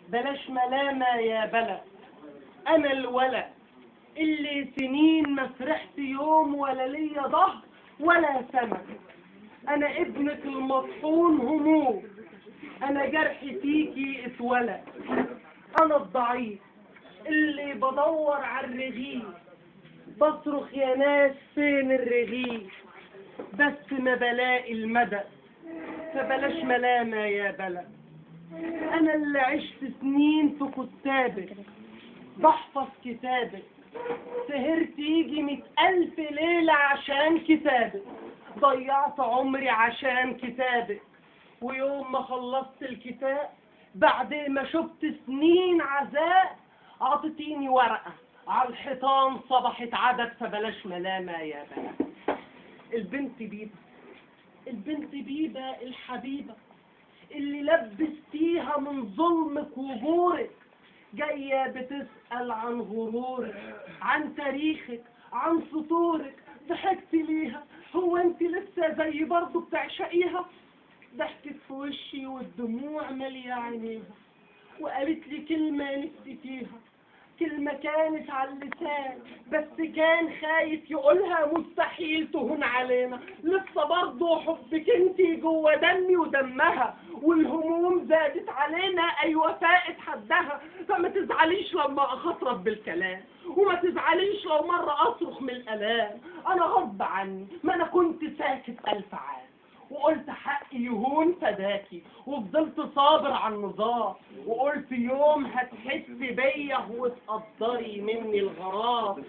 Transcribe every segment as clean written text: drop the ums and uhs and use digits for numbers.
بلاش ملامة يا بلد. انا الولد اللي سنين ما فرحت يوم ولا ليا ظهر ولا سمك. انا ابنك المطحون هموم، انا جرحي فيكي اتولد. انا الضعيف اللي بدور على الرغيف، بصرخ يا ناس فين الرغيف، بس ما بلاقي المدى. فبلاش ملامة يا بلد. انا اللي عشت سنين في كتابك، بحفظ كتابك، سهرت يجي 100,000 ليلة عشان كتابك، ضيعت عمري عشان كتابك. ويوم ما خلصت الكتاب بعد ما شفت سنين عذاب، عطتيني ورقة على الحيطان صبحت عدد. فبلاش ملامة يا بلد. البنت بيبة الحبيبة اللي لبستيها من ظلمك وجورك، جاية بتسأل عن غرورك، عن تاريخك، عن سطورك. ضحكت ليها، هو انت لسه زي برضه بتعشقيها؟ ضحكت في وشي والدموع مالية عينيها، وقالت لي كلمة نفسي فيها، كلمة كانت على اللسان بس كان خايف يقولها، مستحيل تهون علينا. لسه برضه حبك انتي جوه دمي ودمها، والهموم زادت علينا ايوه فاقت حدها. فما تزعليش لما اخاطرك بالكلام، وما تزعليش لو مرة اصرخ من الالام. انا غصب عني، ما انا كنت ساكت 1000 عام، وقلت حقي يهون فداكي، وفضلت صابر على النظام، وقلت يوم هتحس بيا وتقدري مني الغرام.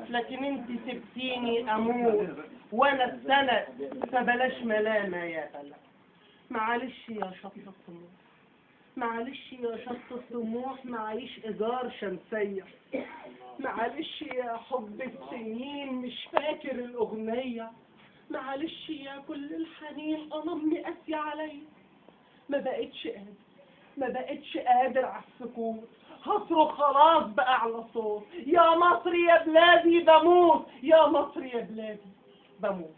لكن انت سبتيني اموت وانا السند. فبلاش ملامة يا بلد. معلش يا شط الطموح، معلش يا شط الطموح، معيش ايجار شمسية. معلش يا حب السنين مش فاكر الاغنية. معلش يا كل الحنين انا امي قاسية عليا. ما بقتش قادر على السكوت، هصرخ خلاص بأعلى صوت. يا مصر يا بلادي بموت، يا مصر يا بلادي بموت.